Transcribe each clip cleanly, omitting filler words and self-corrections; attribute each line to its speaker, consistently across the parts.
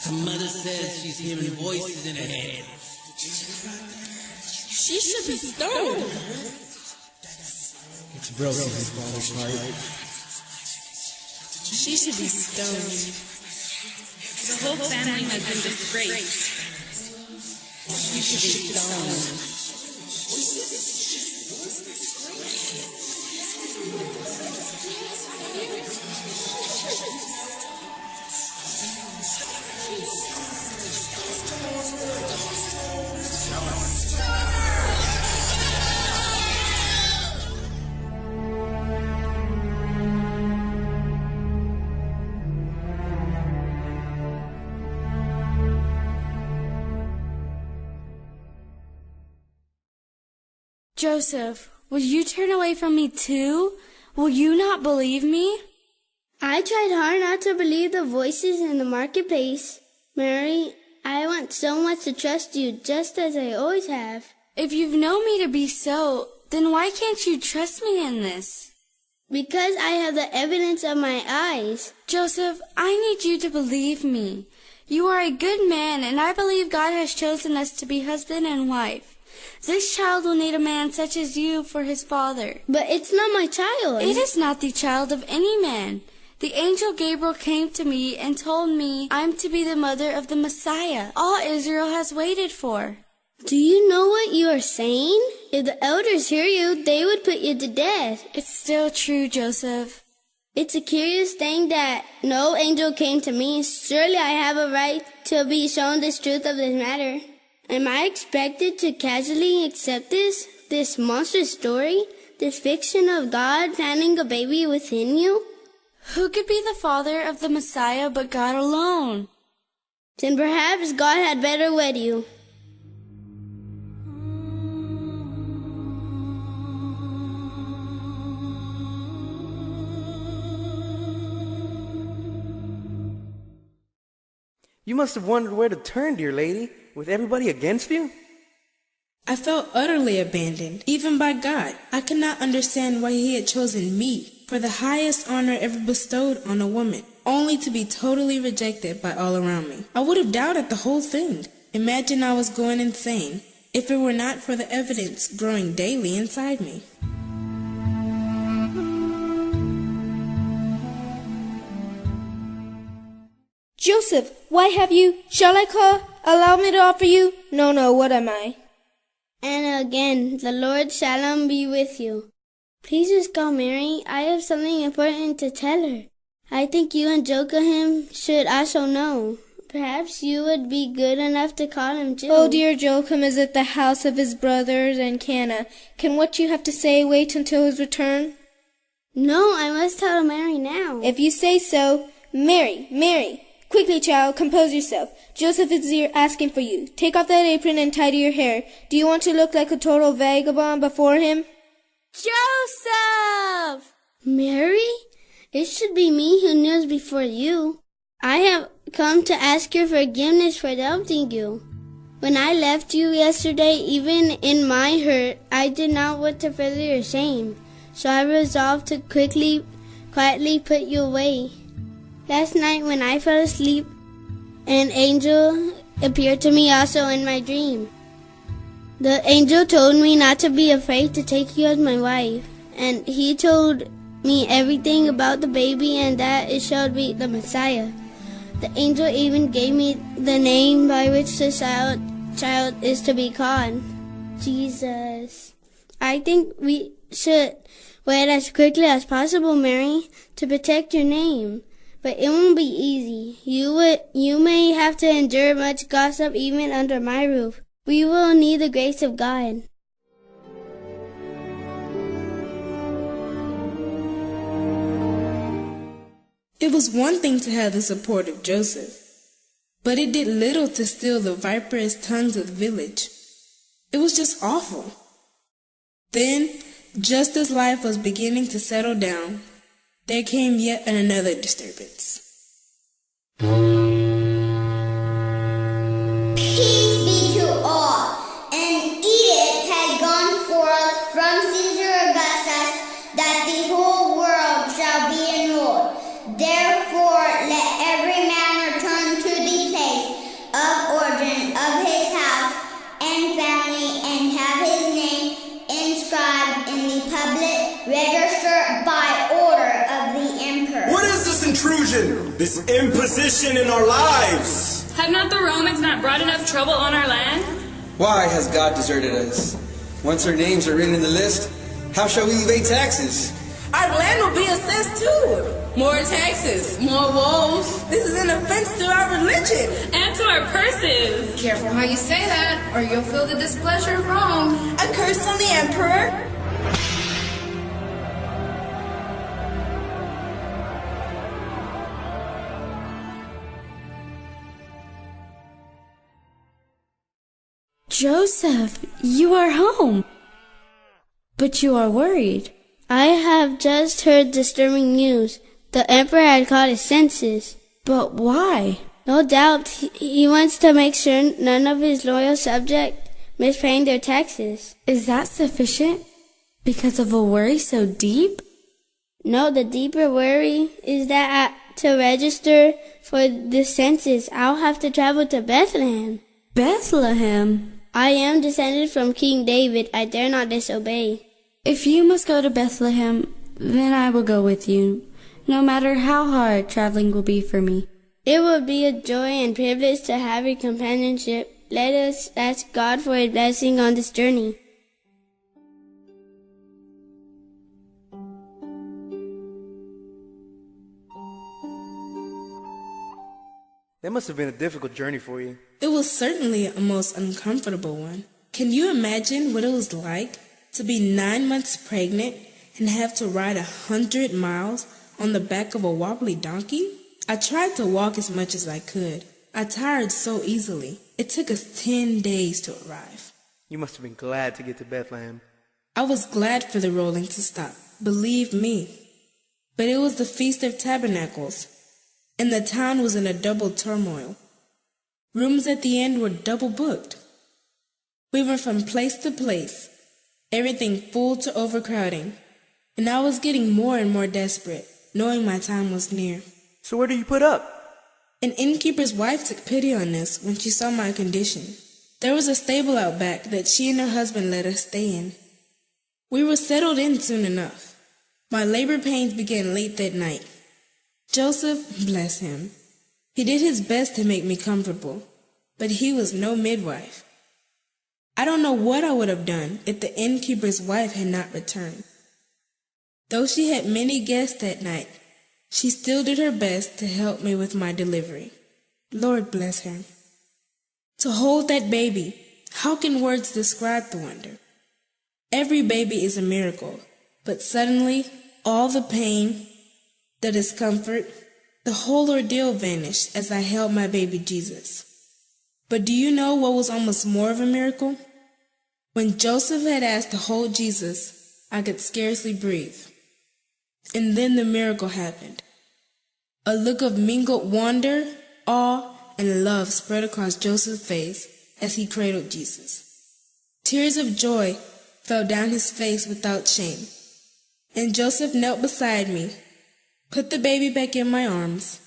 Speaker 1: Her mother says she's hearing voices in her head.
Speaker 2: She should be stoned.
Speaker 3: It's broken his father's heart.
Speaker 2: She should be stoned. The whole family has been disgraced. She should be stoned.
Speaker 4: Joseph, will you turn away from me too? Will you not believe me?
Speaker 5: I tried hard not to believe the voices in the marketplace. Mary, I want so much to trust you, just as I always have.
Speaker 4: If you've known me to be so, then why can't you trust me in this?
Speaker 5: Because I have the evidence of my eyes.
Speaker 4: Joseph, I need you to believe me. You are a good man, and I believe God has chosen us to be husband and wife. This child will need a man such as you for his father.
Speaker 5: But it's not my child.
Speaker 4: It is not the child of any man. The angel Gabriel came to me and told me I'm to be the mother of the Messiah all Israel has waited for.
Speaker 5: Do you know what you are saying? If the elders hear you, they would put you to death.
Speaker 4: It's still true, Joseph.
Speaker 5: It's a curious thing that no angel came to me. Surely I have a right to be shown this truth of this matter. Am I expected to casually accept this monstrous story, this fiction of God planting a baby within you?
Speaker 4: Who could be the father of the Messiah but God alone?
Speaker 5: Then perhaps God had better wed you.
Speaker 3: You must have wondered where to turn, dear lady, with everybody against you?
Speaker 2: I felt utterly abandoned, even by God. I could not understand why He had chosen me for the highest honor ever bestowed on a woman, only to be totally rejected by all around me. I would have doubted the whole thing. Imagine I was going insane if it were not for the evidence growing daily inside me.
Speaker 6: Joseph, why have you? Shall I call? Allow me to offer you? No, what am I?
Speaker 5: And again, the Lord Shalom be with you. Please just call Mary. I have something important to tell her. I think you and Joachim should also know. Perhaps you would be good enough to call him too.
Speaker 6: Oh, dear Joachim is at the house of his brothers in Cana. Can what you have to say wait until his return?
Speaker 5: No, I must tell Mary now.
Speaker 6: If you say so. Mary. Quickly, child, compose yourself. Joseph is here asking for you. Take off that apron and tidy your hair. Do you want to look like a total vagabond before him?
Speaker 4: Joseph!
Speaker 5: Mary? It should be me who kneels before you. I have come to ask your forgiveness for doubting you. When I left you yesterday, even in my hurt, I did not want to further your shame. So I resolved to quietly put you away. Last night when I fell asleep, an angel appeared to me also in my dream. The angel told me not to be afraid to take you as my wife, and he told me everything about the baby and that it shall be the Messiah. The angel even gave me the name by which the child is to be called, Jesus. I think we should wed as quickly as possible, Mary, to protect your name. But it won't be easy. You may have to endure much gossip even under my roof. We will need the grace of God.
Speaker 2: It was one thing to have the support of Joseph, but it did little to still the viperous tongues of the village. It was just awful. Then, just as life was beginning to settle down, there came yet another disturbance.
Speaker 7: Peace be to all. An edict has gone forth from Caesar Augustus that the whole world shall be enrolled. Therefore, let every man return to the place
Speaker 8: intrusion, this imposition in our lives.
Speaker 9: Have not the Romans not brought enough trouble on our land?
Speaker 10: Why has God deserted us? Once our names are written in the list, how shall we evade taxes?
Speaker 11: Our land will be assessed too.
Speaker 1: More taxes, more woes.
Speaker 11: This is an offense to our religion.
Speaker 9: And to our purses.
Speaker 12: Careful how you say that, or you'll feel the displeasure of Rome.
Speaker 11: A curse on the emperor.
Speaker 4: Joseph, you are home. But you are worried.
Speaker 5: I have just heard disturbing news. The emperor had called his census.
Speaker 4: But why?
Speaker 5: No doubt he wants to make sure none of his loyal subjects miss paying their taxes.
Speaker 4: Is that sufficient? Because of a worry so deep?
Speaker 5: No, the deeper worry is that to register for the census, I'll have to travel to Bethlehem.
Speaker 4: Bethlehem?
Speaker 5: I am descended from King David. I dare not disobey.
Speaker 4: If you must go to Bethlehem, then I will go with you, no matter how hard traveling will be for me.
Speaker 5: It will be a joy and privilege to have your companionship. Let us ask God for a blessing on this journey.
Speaker 3: That must have been a difficult journey for you.
Speaker 2: It was certainly a most uncomfortable one. Can you imagine what it was like to be 9 months pregnant and have to ride 100 miles on the back of a wobbly donkey? I tried to walk as much as I could. I tired so easily. It took us 10 days to arrive.
Speaker 3: You must have been glad to get to Bethlehem.
Speaker 2: I was glad for the rolling to stop, believe me. But it was the Feast of Tabernacles, and the town was in a double turmoil. Rooms at the end were double booked. We went from place to place, everything full to overcrowding, and I was getting more and more desperate, knowing my time was near.
Speaker 3: So where do you put up?
Speaker 2: An innkeeper's wife took pity on us when she saw my condition. There was a stable out back that she and her husband let us stay in. We were settled in soon enough. My labor pains began late that night. Joseph, bless him, he did his best to make me comfortable, but he was no midwife. I don't know what I would have done if the innkeeper's wife had not returned. Though she had many guests that night, she still did her best to help me with my delivery. Lord bless her. To hold that baby, how can words describe the wonder? Every baby is a miracle, but suddenly all the pain, the discomfort, the whole ordeal vanished as I held my baby Jesus. But do you know what was almost more of a miracle? When Joseph had asked to hold Jesus, I could scarcely breathe. And then the miracle happened. A look of mingled wonder, awe, and love spread across Joseph's face as he cradled Jesus. Tears of joy fell down his face without shame. And Joseph knelt beside me, put the baby back in my arms,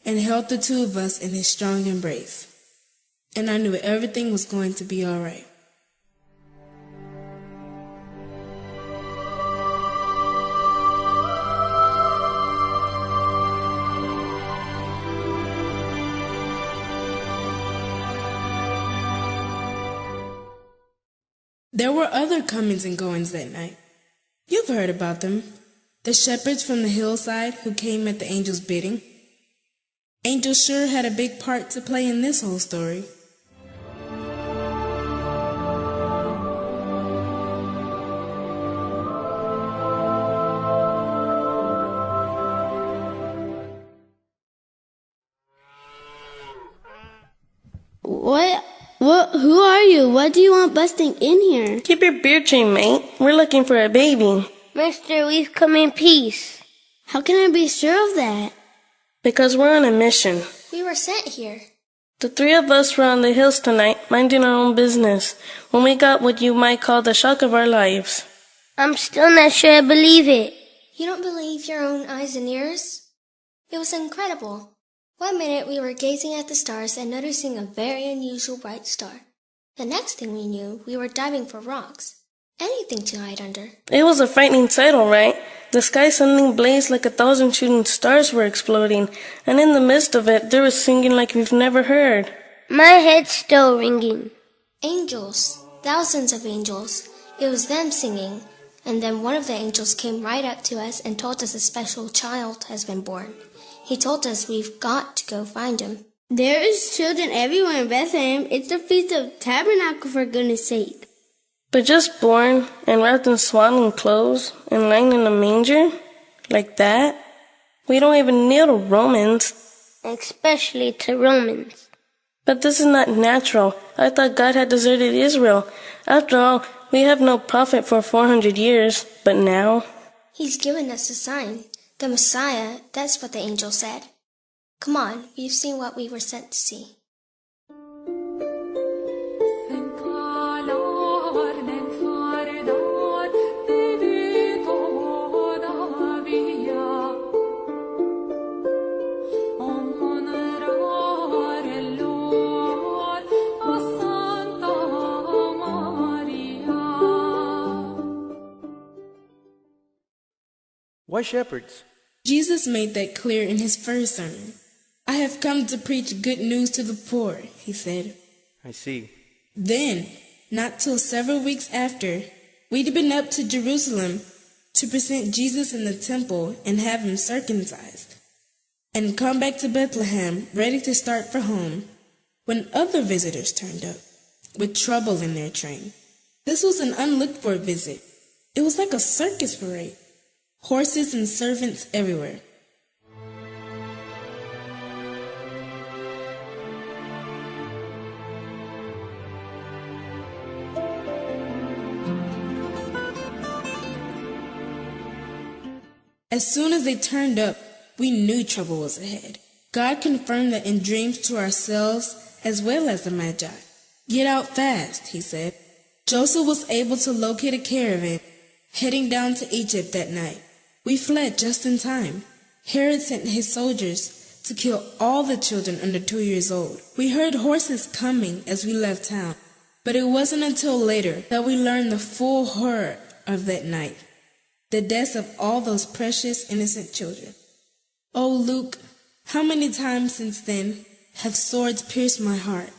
Speaker 2: and held the two of us in his strong embrace. And I knew everything was going to be all right. There were other comings and goings that night. You've heard about them. The shepherds from the hillside who came at the angel's bidding. Angel sure had a big part to play in this whole story.
Speaker 5: Who are you? What do you want busting in here?
Speaker 13: Keep your beard chain, mate. We're looking for a baby.
Speaker 5: Mister, we've come in peace. How can I be sure of that?
Speaker 13: Because we're on a mission.
Speaker 14: We were sent here.
Speaker 13: The three of us were on the hills tonight, minding our own business, when we got what you might call the shock of our lives.
Speaker 5: I'm still not sure I believe it.
Speaker 14: You don't believe your own eyes and ears? It was incredible. One minute we were gazing at the stars and noticing a very unusual bright star. The next thing we knew, we were diving for rocks. Anything to hide under.
Speaker 13: It was a frightening sight, all right. the sky suddenly blazed like 1,000 shooting stars were exploding, and in the midst of it, there was singing like we've never heard.
Speaker 15: My head's still ringing.
Speaker 14: Angels. Thousands of angels. It was them singing. And then one of the angels came right up to us and told us a special child has been born. He told us we've got to go find him.
Speaker 5: There is children everywhere in Bethlehem. It's the Feast of Tabernacle, for goodness sake.
Speaker 13: But just born and wrapped in swaddling clothes and lying in a manger? Like that? We don't even kneel to Romans.
Speaker 15: Especially to Romans.
Speaker 13: But this is not natural. I thought God had deserted Israel. After all, we have no prophet for 400 years. But now?
Speaker 14: He's given us a sign. The Messiah, that's what the angel said. Come on, we've seen what we were sent to see.
Speaker 3: Why shepherds?
Speaker 2: Jesus made that clear in his first sermon. I have come to preach good news to the poor, he said.
Speaker 3: I see.
Speaker 2: Then, not till several weeks after, we'd been up to Jerusalem to present Jesus in the temple and have him circumcised, and come back to Bethlehem ready to start for home, when other visitors turned up, with trouble in their train. This was an unlooked-for visit. It was like a circus parade. Horses and servants everywhere. As soon as they turned up, we knew trouble was ahead. God confirmed that in dreams to ourselves as well as the Magi. Get out fast, he said. Joseph was able to locate a caravan heading down to Egypt that night. We fled just in time. Herod sent his soldiers to kill all the children under 2 years old. We heard horses coming as we left town, but it wasn't until later that we learned the full horror of that night, the deaths of all those precious, innocent children. Oh, Luke, how many times since then have swords pierced my heart?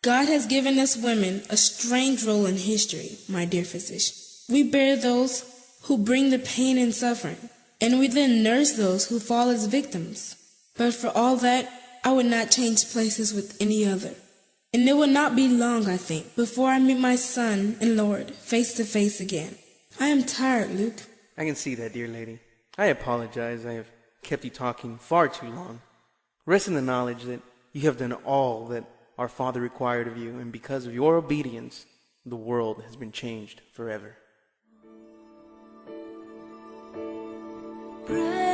Speaker 2: God has given us women a strange role in history, my dear physician. We bear those who bring the pain and suffering, and we then nurse those who fall as victims. But for all that, I would not change places with any other. And it will not be long, I think, before I meet my son and Lord face to face again. I am tired, Luke.
Speaker 3: I can see that, dear lady. I apologize. I have kept you talking far too long. Rest in the knowledge that you have done all that our Father required of you, and because of your obedience, the world has been changed forever.
Speaker 16: Pray.